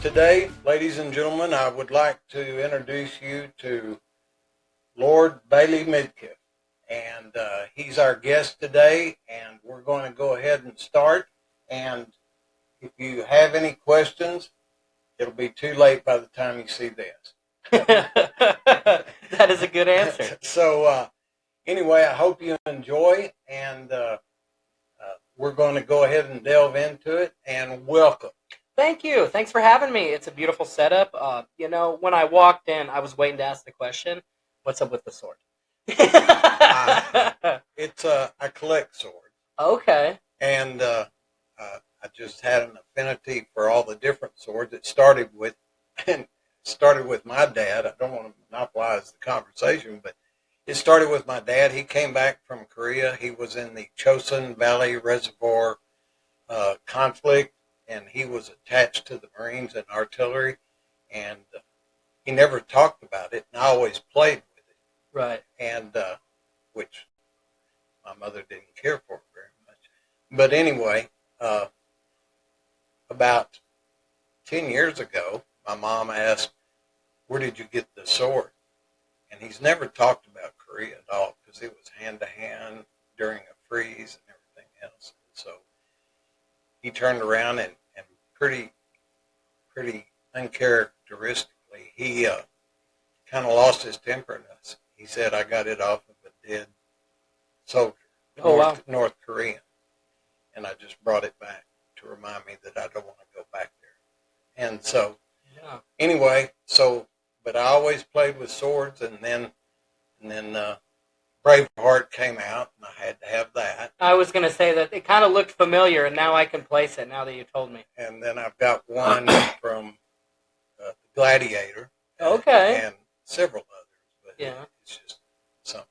Today, ladies and gentlemen, I would like to introduce you to Lord Bailey Midkiff. And he's our guest today, and we're going to go ahead and start. And if you have any questions, it'll be too late by the time you see this. That is a good answer. So anyway, I hope you enjoy, and we're going to go ahead and delve into it, and welcome. Thank you. Thanks for having me. It's a beautiful setup. When I walked in, I was waiting to ask the question, what's up with the sword? I collect swords. Okay. And I just had an affinity for all the different swords. It started with my dad. I don't want to monopolize the conversation, but it started with my dad. He came back from Korea. He was in the Chosin Valley Reservoir conflict, and he was attached to the Marines and artillery, and he never talked about it, and I always played with it. Right. And which my mother didn't care for very much. But anyway, about 10 years ago, my mom asked, where did you get the sword? And he's never talked about Korea at all because it was hand-to-hand during a freeze and everything else. And so he turned around and pretty uncharacteristically, he kind of lost his temper in us. He said, I got it off of a dead soldier, North Korean. And I just brought it back to remind me that I don't want to go back there. And so, anyway, but I always played with swords, and then Braveheart came out, and I had to have that. I was going to say that it kind of looked familiar, and now I can place it now that you told me. And then I've got one from Gladiator. Okay. And several others, but it's just something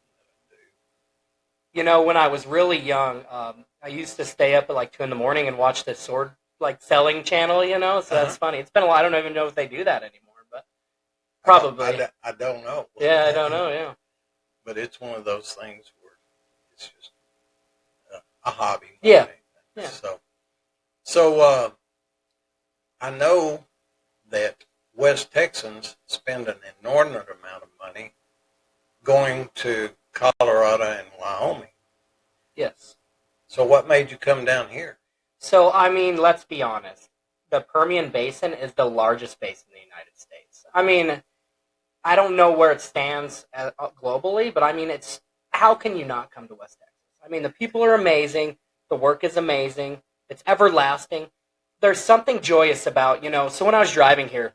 that I do. When I was really young, I used to stay up at like 2 in the morning and watch the sword selling channel, so that's funny. It's been a while. I don't even know if they do that anymore, but probably. I don't know. Yeah, I don't know, yeah. But it's one of those things where it's just a hobby. Yeah. So I know that West Texans spend an inordinate amount of money going to Colorado and Wyoming. Yes. So what made you come down here? So, let's be honest. The Permian Basin is the largest basin in the United States. I don't know where it stands globally, but it's how can you not come to West Texas? The people are amazing. The work is amazing. It's everlasting. There's something joyous about, so when I was driving here,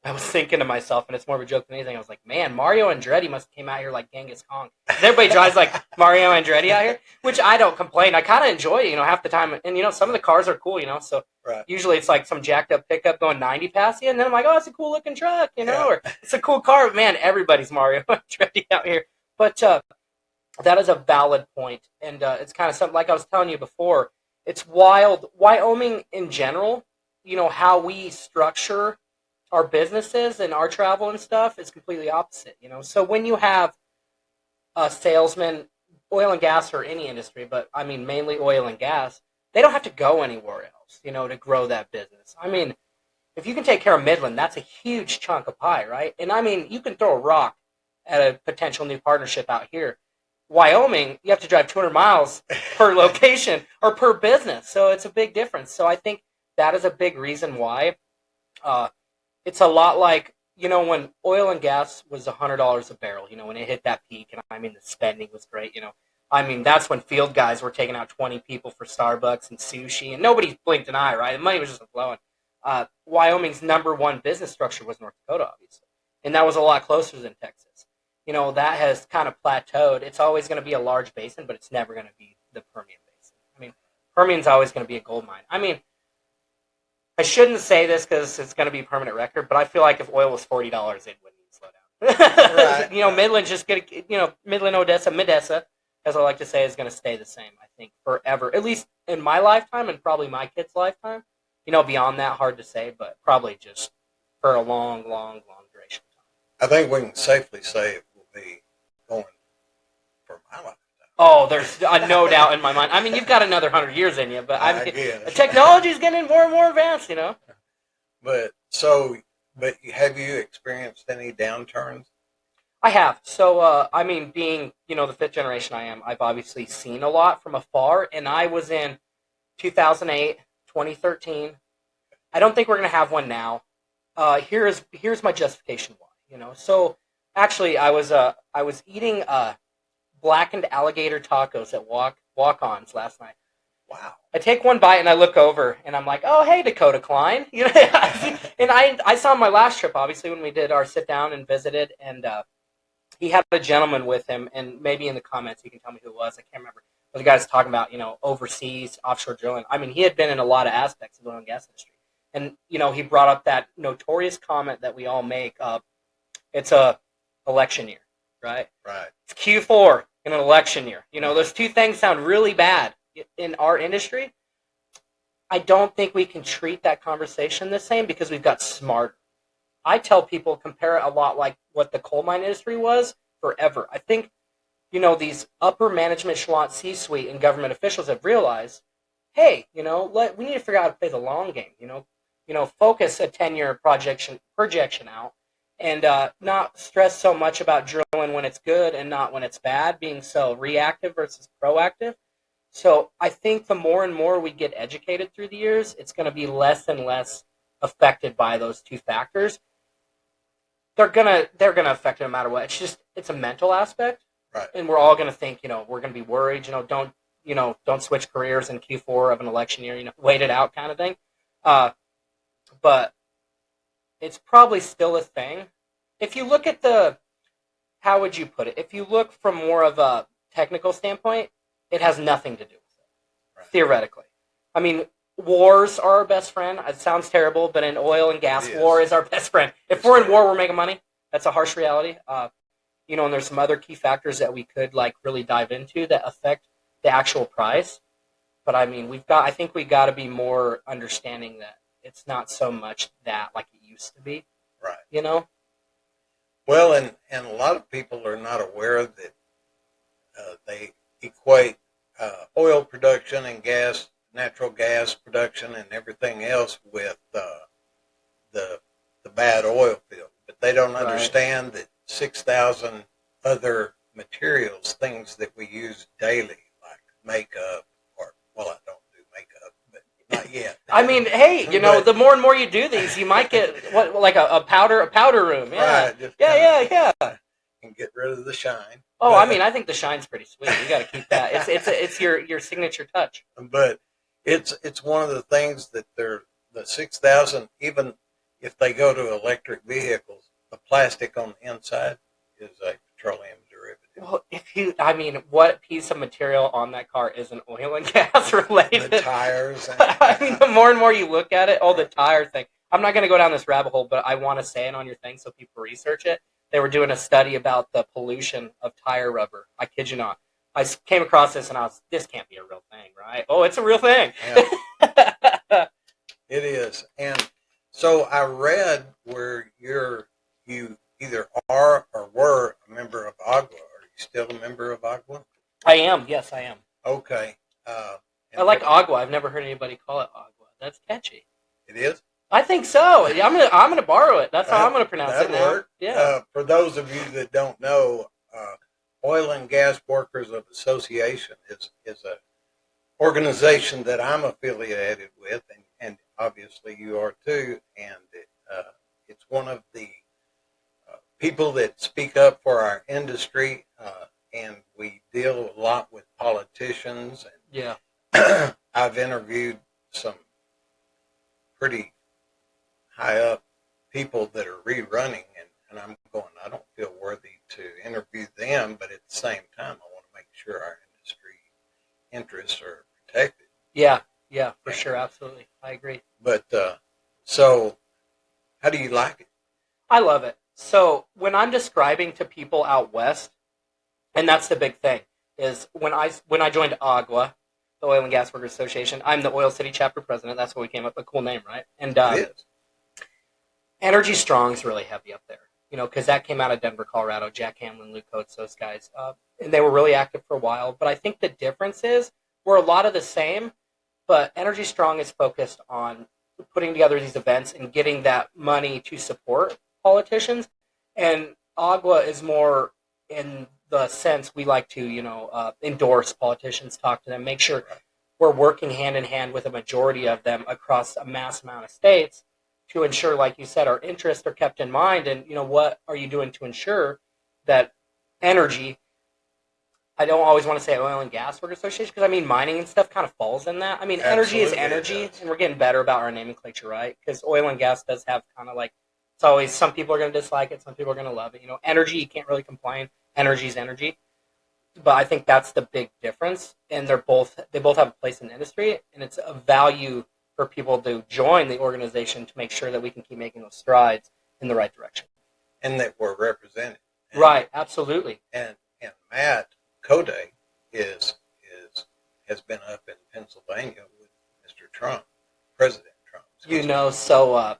I was thinking to myself, and it's more of a joke than anything, I was like, man, Mario Andretti must have came out here like Genghis Khan. Everybody drives like Mario Andretti out here, which I don't complain. I kind of enjoy it, half the time. And, some of the cars are cool, so usually it's like some jacked up pickup going 90 past you, and then I'm like, oh, it's a cool looking truck, or it's a cool car. Man, everybody's Mario Andretti out here. But that is a valid point, and it's kind of something, like I was telling you before, it's wild. Wyoming in general, how we structure our businesses and our travel and stuff is completely opposite, So when you have a salesman, oil and gas or any industry, but mainly oil and gas, they don't have to go anywhere else, to grow that business. If you can take care of Midland, that's a huge chunk of pie, right? And you can throw a rock at a potential new partnership out here. Wyoming, you have to drive 200 miles per location or per business. So it's a big difference. So I think that is a big reason why it's a lot like, when oil and gas was $100 a barrel, when it hit that peak, and the spending was great, that's when field guys were taking out 20 people for Starbucks and sushi, and nobody blinked an eye, right? The money was just flowing. Wyoming's number one business structure was North Dakota, obviously, and that was a lot closer than Texas. That has kind of plateaued. It's always going to be a large basin, but it's never going to be the Permian Basin. Permian's always going to be a gold mine. I shouldn't say this because it's going to be a permanent record, but I feel like if oil was $40, it wouldn't slow down. Right. Midland's just going to, Midland, Midessa, as I like to say, is going to stay the same, I think, forever. At least in my lifetime and probably my kid's lifetime. Beyond that, hard to say, but probably just for a long, long, long duration of time. I think we can safely say it will be going for my lifetime. Oh, there's no doubt in my mind. You've got another 100 years in you, but technology's getting more and more advanced, But have you experienced any downturns? I have. So, I mean, being, the fifth generation I am, I've obviously seen a lot from afar, and I was in 2008, 2013. I don't think we're going to have one now. Here's my justification why, So, actually, I was eating blackened alligator tacos at Walk-Ons last night. Wow. I take one bite and I look over and I'm like, oh, hey, Dakota Klein. And I saw him my last trip, obviously, when we did our sit down and visited, and he had a gentleman with him, and maybe in the comments you can tell me who it was. I can't remember. But the guy's talking about, overseas offshore drilling. I mean, he had been in a lot of aspects of the oil and gas industry. And, he brought up that notorious comment that we all make. It's a election year, right? Right. It's Q4 in an election year. Those two things sound really bad in our industry. I don't think we can treat that conversation the same because we've got smarter. I tell people compare it a lot like what the coal mine industry was forever. I think, these upper management echelon C-suite and government officials have realized, hey, we need to figure out how to play the long game. Focus a 10-year projection out, and not stress so much about drilling when it's good and not when it's bad, being so reactive versus proactive. So I think the more and more we get educated through the years, it's going to be less and less affected by those two factors. They're gonna affect it no matter what. It's a mental aspect, right? And we're all gonna think, we're gonna be worried. Don't switch careers in Q4 of an election year. Wait it out, kind of thing. But it's probably still a thing. If you look at how would you put it? If you look from more of a technical standpoint, it has nothing to do with it, right. Theoretically. I mean, wars are our best friend. It sounds terrible, but an oil and gas war is our best friend. If we're in war, we're making money. That's a harsh reality. And there's some other key factors that we could really dive into that affect the actual price. But I mean, I think we got to be more understanding that it's not so much that like it used to be. Right. Well, and a lot of people are not aware that they equate oil production and natural gas production and everything else with the bad oil field. But they don't understand that 6,000 other materials, things that we use daily, like makeup, I don't do makeup, but not yet. I mean, hey, the more and more you do these, you might get a powder room. Yeah. Right. Yeah. And get rid of the shine. Oh, I mean, I think the shine's pretty sweet. You got to keep that. It's your signature touch. But it's one of the things that the 6,000, even if they go to electric vehicles, the plastic on the inside is a petroleum derivative. Well, what piece of material on that car isn't oil and gas related? The tires. I mean, the more and more you look at it, the tire thing. I'm not going to go down this rabbit hole, but I want to say it on your thing so people research it. They were doing a study about the pollution of tire rubber. I kid you not. I came across this and this can't be a real thing, right? Oh, it's a real thing. Yeah. It is. And so I read where you either are or were a member of Agua. Are you still a member of Agua? I am. Yes, I am. Okay. I like Agua. I've never heard anybody call it Agua. That's catchy. It is? I think so. I'm gonna borrow it. That's how I'm gonna pronounce it now. Work. Yeah. For those of you that don't know, Oil and Gas Workers of Association is a organization that I'm affiliated with, and obviously you are too. And it's one of the people that speak up for our industry, and we deal a lot with politicians. And yeah, I've interviewed some pretty high up people that are rerunning, and I'm going, I don't feel worthy to interview them, but at the same time, I want to make sure our industry interests are protected. Yeah, for sure, absolutely. I agree. But, so, how do you like it? I love it. So, when I'm describing to people out west, and that's the big thing, is when I joined Agua, the Oil and Gas Workers Association, I'm the Oil City chapter president. That's what we came up with. A cool name, right? And it is. Energy Strong's really heavy up there, because that came out of Denver, Colorado. Jack Hamlin, Luke Coates, those guys. And they were really active for a while. But I think the difference is we're a lot of the same, but Energy Strong is focused on putting together these events and getting that money to support politicians. And Agua is more in the sense we like to, endorse politicians, talk to them, make sure we're working hand in hand with a majority of them across a mass amount of states to ensure, like you said, our interests are kept in mind. And, what are you doing to ensure that energy, I don't always want to say oil and gas work association, because mining and stuff kind of falls in that. Energy is energy, and we're getting better about our nomenclature, right? Because oil and gas does have kind of like, it's always, some people are going to dislike it, some people are going to love it. Energy, you can't really complain. Energy is energy. But I think that's the big difference, and they both have a place in the industry, and it's a value for people to join the organization to make sure that we can keep making those strides in the right direction. And that we're represented. Right, absolutely. And Matt Code has been up in Pennsylvania with Mr. Trump, President Trump. So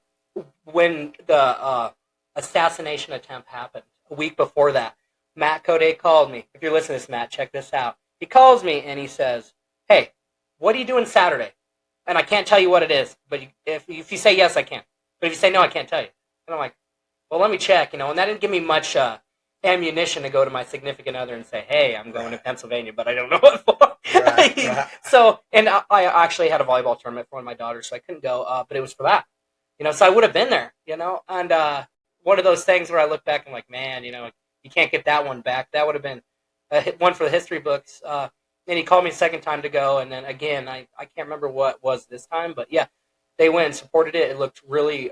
when the assassination attempt happened, a week before that, Matt Code called me. If you're listening to this, Matt, check this out. He calls me and he says, "Hey, what are you doing Saturday?" And I can't tell you what it is, but if you say yes, I can. But if you say no, I can't tell you. And I'm like, well, let me check, and that didn't give me much ammunition to go to my significant other and say, hey, I'm going to Pennsylvania, but I don't know what for. Right. So, and I actually had a volleyball tournament for one of my daughters, so I couldn't go, but it was for that. So I would have been there, and one of those things where I look back and I'm like, man, you can't get that one back. That would have been one for the history books. And he called me a second time to go, and then again, I can't remember what was this time, but yeah, they went and supported it. It looked really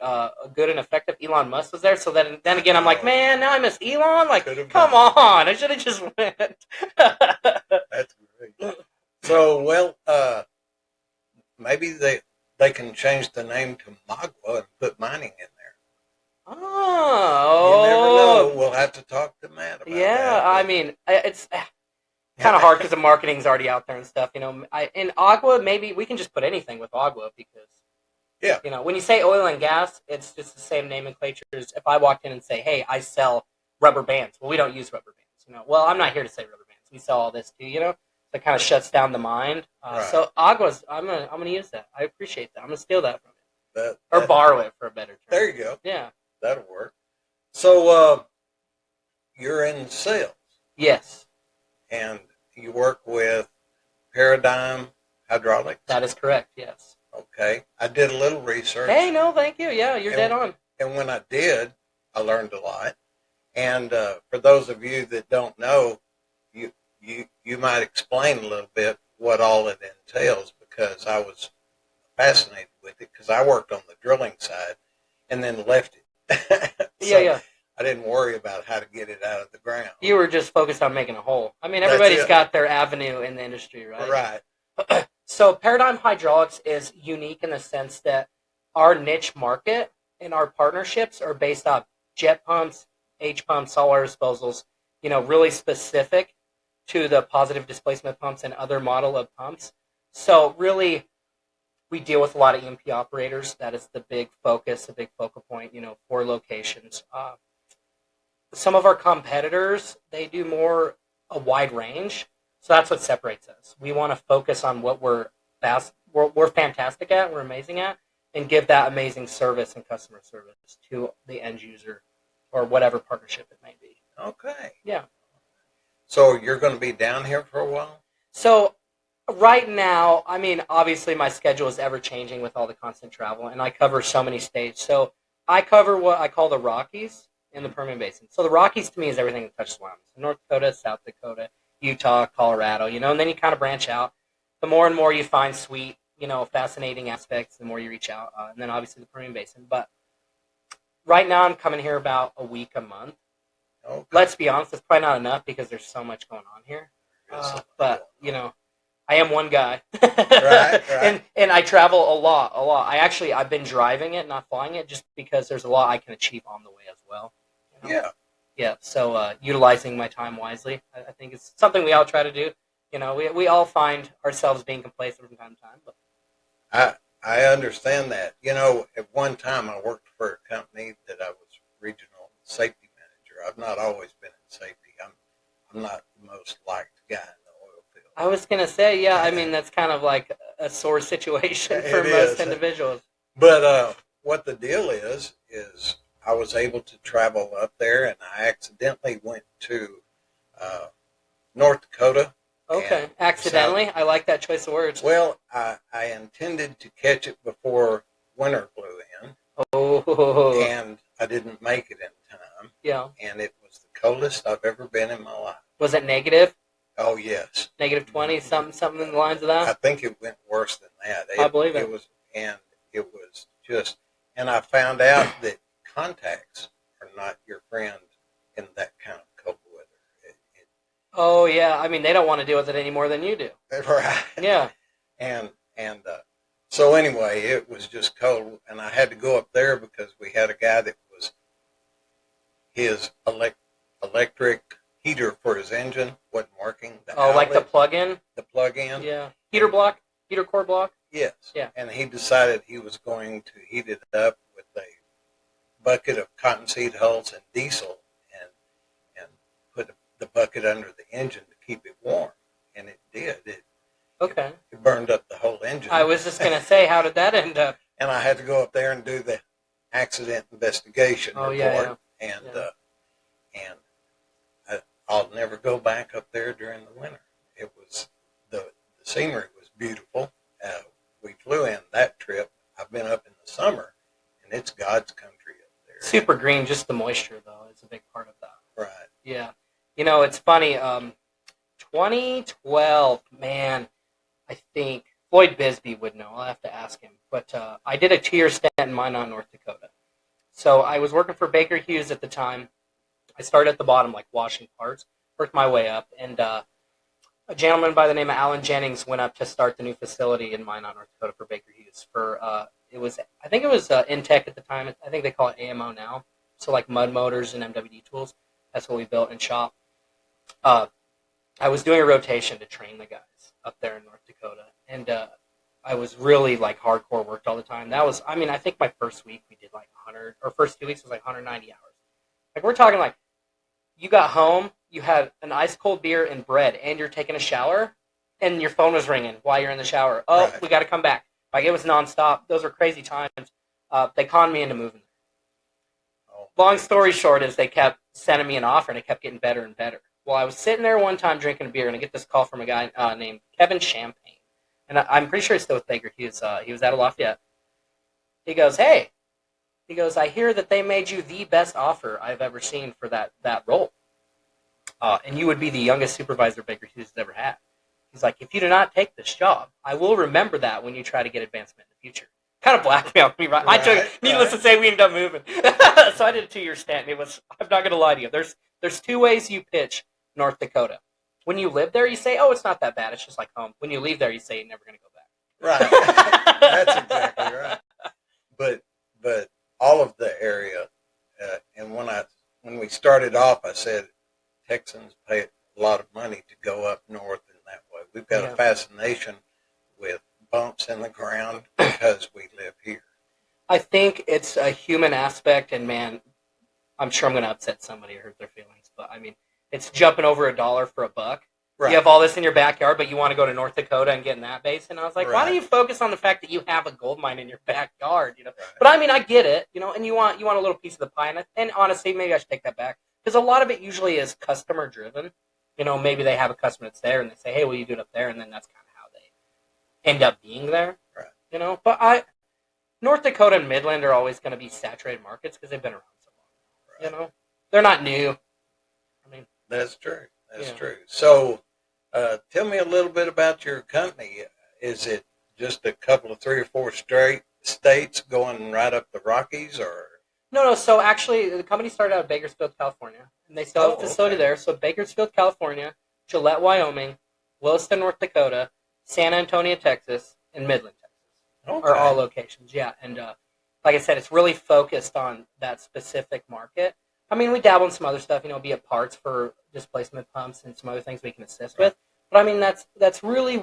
good and effective. Elon Musk was there, so then again, I'm like, man, now I miss Elon. Like, come on, I should have just went. That's great. So, well, maybe they can change the name to Magua and put mining in there. Oh, you never know. We'll have to talk to Matt about that. Yeah, it's kind of hard because the marketing's already out there and stuff. In Agua, maybe we can just put anything with Agua because, when you say oil and gas, it's just the same nomenclature as if I walked in and say, hey, I sell rubber bands. Well, we don't use rubber bands. Well, I'm not here to say rubber bands. We sell all this too, So it kind of shuts down the mind. Right. So Agua's, I'm gonna use that. I appreciate that. I'm gonna steal that from it. Or borrow it for a better term. There you go. Yeah. That'll work. So, you're in sales. Yes. And you work with Paradigm Hydraulics? That is correct, yes. Okay. I did a little research. Hey, no, thank you. Yeah, you're dead on. And when I did, I learned a lot. And for those of you that don't know, you might explain a little bit what all it entails, because I was fascinated with it, because I worked on the drilling side and then left it. Yeah. I didn't worry about how to get it out of the ground. You were just focused on making a hole. Everybody's got their avenue in the industry, right? Right. So Paradigm Hydraulics is unique in the sense that our niche market and our partnerships are based off jet pumps, H pumps, saltwater disposals, really specific to the positive displacement pumps and other model of pumps. So really, we deal with a lot of E&P operators. That is the big focus, the big focal point, for locations. Some of our competitors, they do more a wide range. So that's what separates us. We want to focus on what we're fantastic at, we're amazing at, and give that amazing service and customer service to the end user or whatever partnership it may be. Okay. Yeah. So you're going to be down here for a while? So right now, obviously my schedule is ever changing with all the constant travel, and I cover so many states. So I cover what I call the Rockies in the Permian Basin. So the Rockies to me is everything that touches Wyoming. So North Dakota, South Dakota, Utah, Colorado, and then you kind of branch out. The more and more you find sweet, fascinating aspects, the more you reach out. And then obviously the Permian Basin. But right now I'm coming here about a week, a month. Okay. Let's be honest, it's probably not enough because there's so much going on here. But, I am one guy. Right. And I travel a lot. I've been driving it, not flying it, just because there's a lot I can achieve on the way as well. Yeah. Yeah, so utilizing my time wisely, I think it's something we all try to do. We all find ourselves being complacent from time to time. But I understand that. At one time I worked for a company that I was regional safety manager. I've not always been in safety. I'm not the most liked guy in the oil field. I was going to say, that's kind of like a sore situation for most individuals. But what the deal is I was able to travel up there, and I accidentally went to uh, North Dakota. Okay, accidentally. I like that choice of words. Well, I intended to catch it before winter blew in, Oh, and I didn't make it in time. yeah. And it was the coldest I've ever been in my life. Was it negative? Oh negative -20, something in the lines of I that. think it went worse than that. I believe it. It was just, and I found out that contacts are not your friend in that kind of cold weather. Oh yeah, I mean they don't want to deal with it any more than you do. Right. Yeah. And so anyway, it was just cold, and I had to go up there because we had a guy that was his electric heater for his engine wasn't working. Like the plug-in. The plug-in. Yeah. Heater block. Heater core block. Yes. Yeah. And he decided he was going to heat it up with a bucket of cottonseed hulls and diesel, and put the bucket under the engine to keep it warm, and it did. Okay. It burned up the whole engine. I was just gonna say, how did that end up? And I had to go up there and do the accident investigation report. Yeah. And I'll never go back up there during the winter. It was the scenery was beautiful. We flew in that trip. I've been up in the summer, and it's God's country up there. Super green, just the moisture though is a big part of that. Right. Yeah. You know, it's funny. 2012, man. I think Floyd Bisbee would know. I'll have to ask him. But I did a 2-year stint in Minot, North Dakota. So I was working for Baker Hughes at the time. I started at the bottom, like washing parts, worked my way up, and a gentleman by the name of Alan Jennings went up to start the new facility in Minot, North Dakota for Baker Hughes. I think it was Intech at the time. I think they call it AMO now. So like mud motors and MWD tools. That's what we built in shop. I was doing a rotation to train the guys up there in North Dakota, and I was really like hardcore worked all the time. I think my first week we did like 100, or first 2 weeks was like 190 hours. Like we're talking like you got home, you had an ice cold beer and bread, and you're taking a shower, and your phone was ringing while you're in the shower. Oh, right. We got to come back. Like it was nonstop. Those were crazy times. They conned me into moving. Long story short is they kept sending me an offer, and it kept getting better and better. Well, I was sitting there one time drinking a beer, and I get this call from a guy named Kevin Champagne. And I'm pretty sure he's still with Baker Hughes. He was out of Lafayette. He goes, hey. He goes, I hear that they made you the best offer I've ever seen for that role. And you would be the youngest supervisor Baker Hughes has ever had. He's like, if you do not take this job, I will remember that when you try to get advancement in the future. Kind of blackmailed me, right? I took, needless to say, we ended up moving. So I did a 2-year stint. And I'm not going to lie to you. There's 2 ways you pitch North Dakota. When you live there, you say, oh, it's not that bad. It's just like home. When you leave there, you say you're never going to go back. Right. That's exactly right. But all of the area, and when we started off, I said Texans pay a lot of money to go up north in that way. We've got a fascination with bumps in the ground because we live here. I think it's a human aspect, and man, I'm sure I'm going to upset somebody or hurt their feelings, but I mean, it's jumping over $1 for $1. Right. You have all this in your backyard, but you want to go to North Dakota and get in that basin. I was like, why don't you focus on the fact that you have a gold mine in your backyard? You know, but I mean, I get it. You know, and you want a little piece of the pie. And honestly, maybe I should take that back because a lot of it usually is customer driven. You know, maybe they have a customer that's there and they say, hey, will you do it up there? And then that's kind of how they end up being there. Right. You know, but North Dakota and Midland are always going to be saturated markets because they've been around so long. Right. You know, they're not new. I mean, that's true. That's true. So, tell me a little bit about your company. Is it just a couple of 3 or 4 straight states going right up the Rockies, or? No. So actually, the company started out of Bakersfield, California, and they still have a facility there. So Bakersfield, California, Gillette, Wyoming, Williston, North Dakota, San Antonio, Texas, and Midland, Texas, are all locations. Yeah, and like I said, it's really focused on that specific market. I mean, we dabble in some other stuff, you know, be it parts for displacement pumps and some other things we can assist with. But I mean, that's really,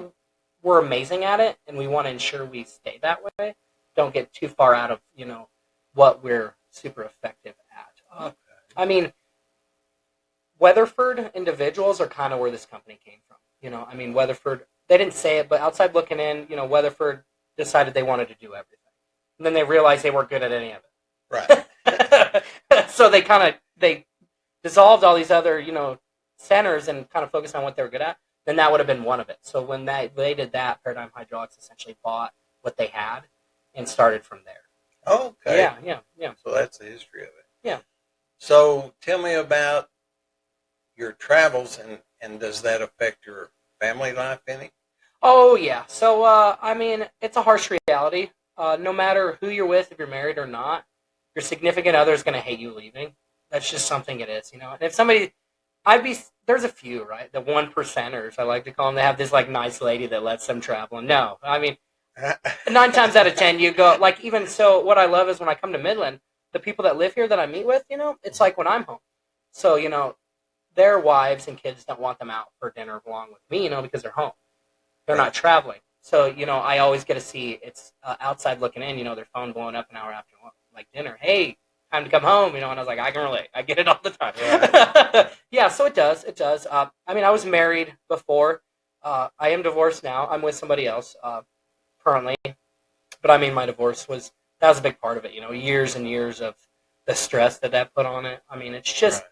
we're amazing at it, and we want to ensure we stay that way. Don't get too far out of, you know, what we're super effective at. I mean, Weatherford individuals are kind of where this company came from. You know, I mean, Weatherford, they didn't say it, but outside looking in, you know, Weatherford decided they wanted to do everything. and then they realized they weren't good at any of Right. it. So they dissolved all these other, centers and kind of focused on what they were good at. Then that would have been one of it. So when they did that, Paradigm Hydraulics essentially bought what they had and started from there. Okay. Yeah. So that's the history of it. Yeah. So tell me about your travels, and does that affect your family life any? Oh, yeah. So, it's a harsh reality. No matter who you're with, if you're married or not, your significant other is going to hate you leaving. That's just something it is, And if somebody, there's a few, right? The 1%ers, I like to call them. They have this, nice lady that lets them travel. And no, 9 times out of 10, you go, even so, what I love is when I come to Midland, the people that live here that I meet with, it's like when I'm home. So, their wives and kids don't want them out for dinner along with me, because they're home. They're not traveling. So, I always get to see it's outside looking in, their phone blowing up an hour after dinner. Hey, time to come home, and I was like, I can relate. I get it all the time. Right. Yeah, so it does. It does. I was married before. I am divorced now. I'm with somebody else currently. But, my divorce that was a big part of it, years and years of the stress that put on it. It's just,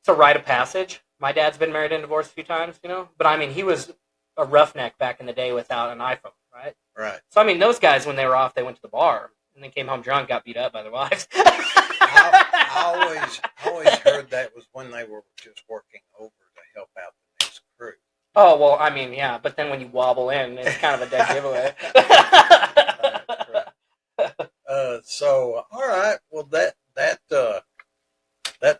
It's a rite of passage. My dad's been married and divorced a few times, But, he was a roughneck back in the day without an iPhone, right? Right. So, those guys, when they were off, they went to the bar and then came home drunk, got beat up by their wives. I always heard that was when they were just working over to help out the next crew. Oh, well, yeah, but then when you wobble in, it's kind of a dead giveaway. Right. So, all right. Well, that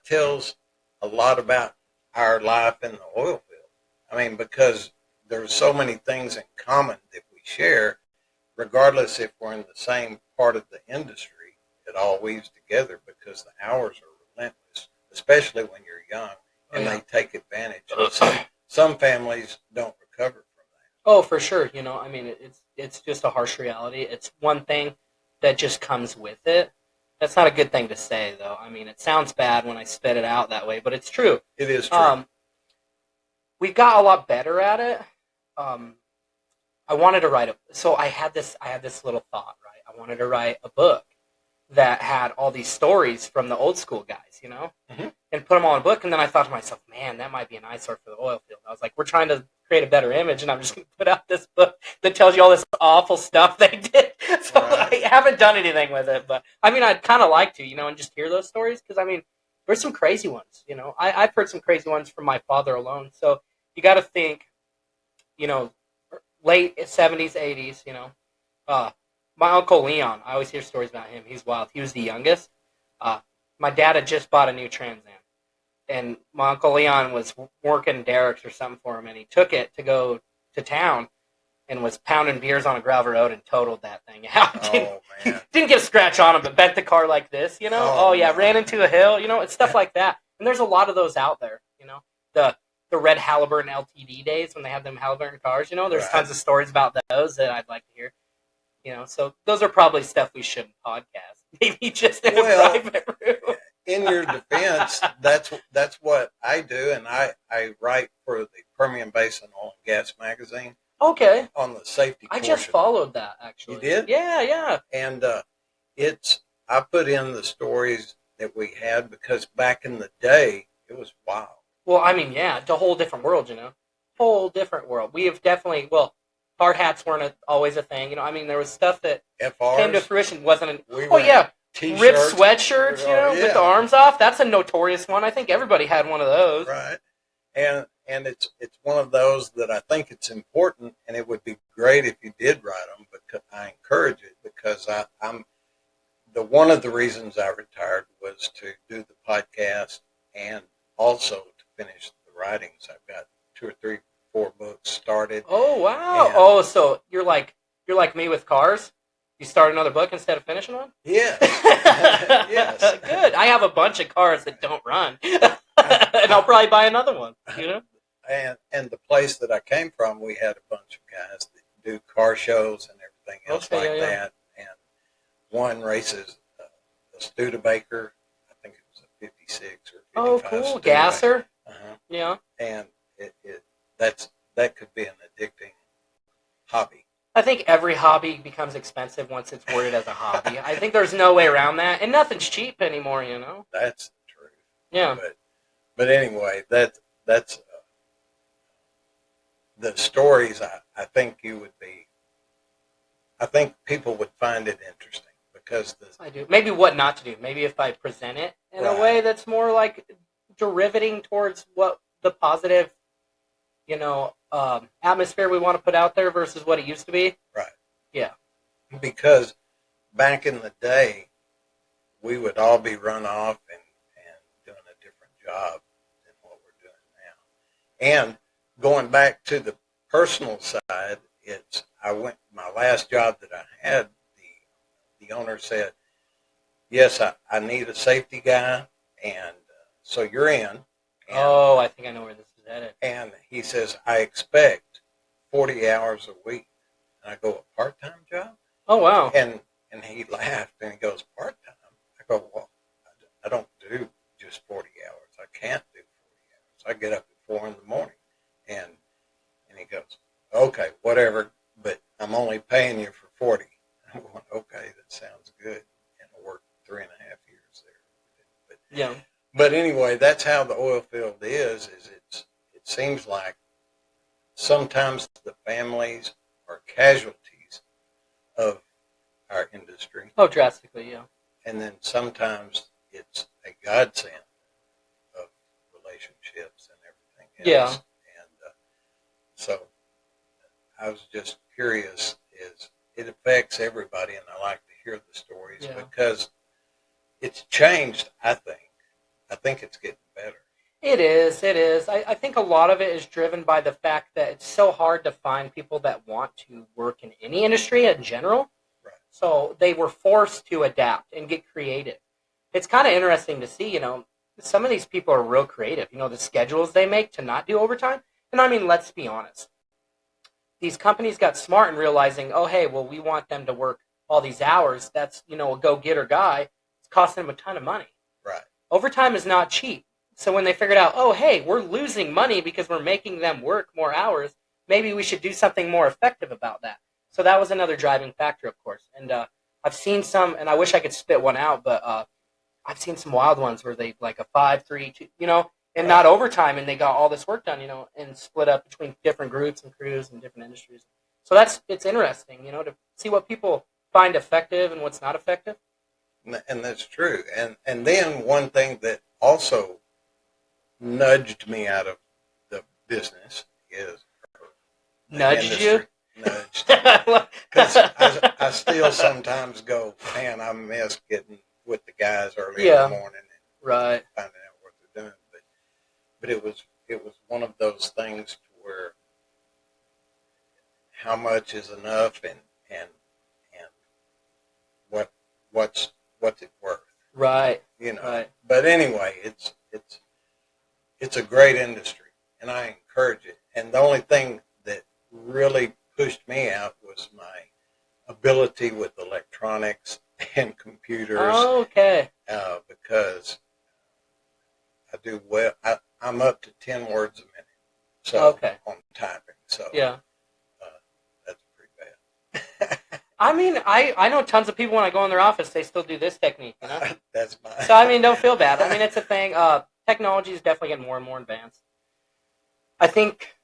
tells a lot about our life in the oil field. Because there's so many things in common that we share, regardless if we're in the same part of the industry. It all weaves together because the hours are relentless, especially when you're young, and they take advantage. Some families don't recover from that. Oh, for sure. It's just a harsh reality. It's one thing that just comes with it. That's not a good thing to say, though. It sounds bad when I spit it out that way, but it's true. It is true. We've got a lot better at it. I wanted to write so I had this little thought, right? I wanted to write a book that had all these stories from the old school guys, Mm-hmm. and put them all in a book. And then I thought to myself, man, that might be an eyesore for the oil field. I was like, we're trying to create a better image, and I'm just going to put out this book that tells you all this awful stuff they did. So I haven't done anything with it, but I'd kind of like to, and just hear those stories because there's some crazy ones. I've heard some crazy ones from my father alone. So you got to think, late 70s, 80s, my Uncle Leon, I always hear stories about him. He's wild. He was the youngest. My dad had just bought a new Trans Am. And my Uncle Leon was working derricks or something for him, and he took it to go to town and was pounding beers on a gravel road and totaled that thing out. Oh, man. Didn't get a scratch on him, but bent the car like this, Oh, yeah, no. ran into a hill, it's stuff like that. And there's a lot of those out there, The red Halliburton LTD days when they had them Halliburton cars, There's tons of stories about those that I'd like to hear. So those are probably stuff we shouldn't podcast. Maybe just in a private room. In your defense, that's what I do, and I write for the Permian Basin Oil and Gas magazine. Okay. On the safety portion. I just followed that, actually. You did? Yeah. And I put in the stories that we had because back in the day, it was wild. Well, yeah, it's a whole different world, Whole different world. We have definitely, hard hats weren't always a thing. There was stuff that FRs, came to fruition. Wasn't T-shirts, ripped sweatshirts, with the arms off. That's a notorious one. I think everybody had one of those. Right. And it's one of those that I think it's important, and it would be great if you did write them, because I encourage it because I'm one of the reasons I retired was to do the podcast and also to finish the writings. I've got 2 or 3, 4 books started. Oh wow! So you're like me with cars. You start another book instead of finishing one? Yes. Yes. Good. I have a bunch of cars that don't run, and I'll probably buy another one. And the place that I came from, we had a bunch of guys that do car shows and everything else that. And one races a Studebaker. I think it was a 56 or 55. Oh, cool. Gasser. Uh-huh. Yeah. And that could be an addicting hobby. I think every hobby becomes expensive once it's worded as a hobby. I think there's no way around that, and nothing's cheap anymore. That's the truth. Yeah. But anyway, that's the stories. I think you would be. I think people would find it interesting because I do. Maybe what not to do. Maybe if I present it in Right. a way that's more like derivating towards what the positive, atmosphere we want to put out there versus what it used to be. Right. Yeah. Because back in the day, we would all be run off and doing a different job than what we're doing now. And going back to the personal side, my last job that I had, the owner said, yes, I need a safety guy, and so you're in. And, I think I know where this is headed. And he says, I expect 40 hours a week. And I go, a part-time job? Oh, wow. And he laughed, and he goes, part-time? I go, well, I don't do just 40 hours. I can't do 40 hours. I get up at 4 in the morning. And he goes, okay, whatever, but I'm only paying you for 40. I'm going, okay, that sounds good. And I worked 3.5 years there. Yeah. But anyway, that's how the oil field is it seems like sometimes the families are casualties of our industry. Oh, drastically, yeah. And then sometimes it's a godsend of relationships and everything else. Yeah. And so I was just curious, it affects everybody, and I like to hear the stories because it's changed, I think. I think it's getting better. It is. I think a lot of it is driven by the fact that it's so hard to find people that want to work in any industry in general. Right. So they were forced to adapt and get creative. It's kind of interesting to see, some of these people are real creative. The schedules they make to not do overtime. And I mean, let's be honest. These companies got smart in realizing, oh, hey, well, we want them to work all these hours. That's, a go-getter guy. It's costing them a ton of money. Right. Overtime is not cheap. So when they figured out, oh, hey, we're losing money because we're making them work more hours, maybe we should do something more effective about that. So that was another driving factor, of course. And I've seen some, and I wish I could spit one out, but I've seen some wild ones where they like a 5-3-2, and not overtime, and they got all this work done, and split up between different groups and crews and different industries. So it's interesting, to see what people find effective and what's not effective. And that's true. And then one thing that also nudged me out of the business is Nudged you? Nudged. Because I still sometimes go, man, I miss getting with the guys early in the morning and right. finding out what they're doing. But it was one of those things where how much is enough and what's it worth? Right. Right. But anyway, it's a great industry, and I encourage it. And the only thing that really pushed me out was my ability with electronics and computers. Oh, okay. Because I do well. I'm up to 10 words a minute. So on typing. So yeah. That's pretty bad. I mean, I know tons of people when I go in their office, they still do this technique, That's fine. So, I mean, don't feel bad. I mean, it's a thing. Technology is definitely getting more and more advanced. I think,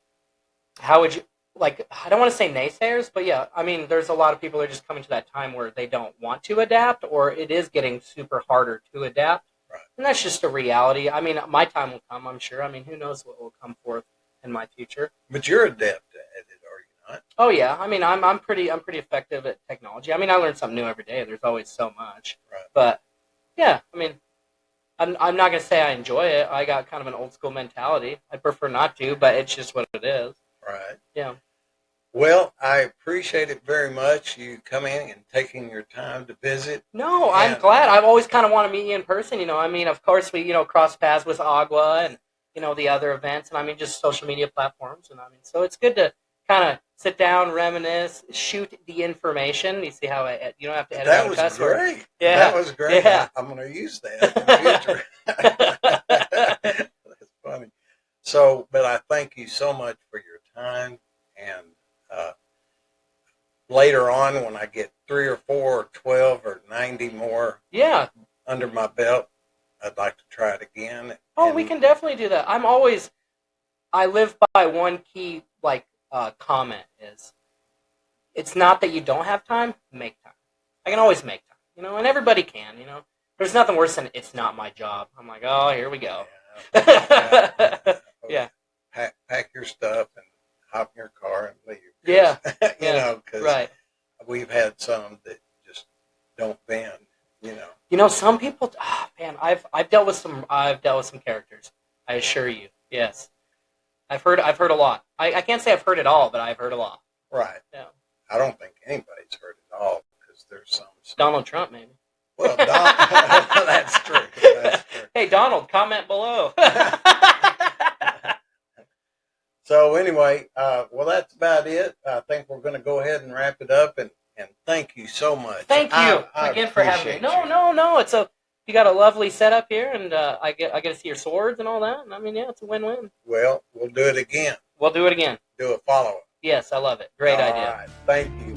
how would you, I don't want to say naysayers, but yeah, I mean, there's a lot of people that are just coming to that time where they don't want to adapt, or it is getting super harder to adapt. Right. And that's just a reality. I mean, my time will come, I'm sure. I mean, who knows what will come forth in my future. But you're adept at it, are you not? Oh yeah, I mean, I'm pretty effective at technology. I mean, I learn something new every day. There's always so much. Right. But yeah, I mean, I'm not gonna say I enjoy it. I got kind of an old school mentality. I prefer not to, but it's just what it is. Right. Yeah. Well, I appreciate it very much. You coming and taking your time to visit. No, I'm glad. I've always kind of wanted to meet you in person. I mean, of course we cross paths with Agua and the other events, and I mean just social media platforms, and I mean so it's good to kind of sit down, reminisce, shoot the information. You see how you don't have to edit that out was cuss great. Word. Yeah, that was great. Yeah. I'm going to use that in the future. That's funny. So, but I thank you so much for your time, and later on, when I get 3 or 4 or 12 or 90 more under my belt, I'd like to try it again. Oh, we can definitely do that. I live by one key, comment is, it's not that you don't have time, make time. I can always make time, and everybody can, There's nothing worse than it's not my job. I'm like, oh, here we go. Yeah. Pack your stuff and hop in your car and leave. Yeah. Because we've had some that just don't bend, Some people. Oh, man, I've dealt with some characters. I assure you. Yes, I've heard a lot. I can't say I've heard it all, but I've heard a lot. Right. Yeah. I don't think anybody's heard it all because there's some. Donald Trump, maybe. Well, that's true. That's true. Hey, Donald, comment below. So anyway, well, that's about it. I think we're going to go ahead and wrap it up, and thank you so much. Thank you again for having me. No. You got a lovely setup here, and I get to see your swords and all that. And I mean, it's a win-win. Well, we'll do it again. We'll do it again. Do a follow-up. Yes, I love it. Great idea. All right. Thank you.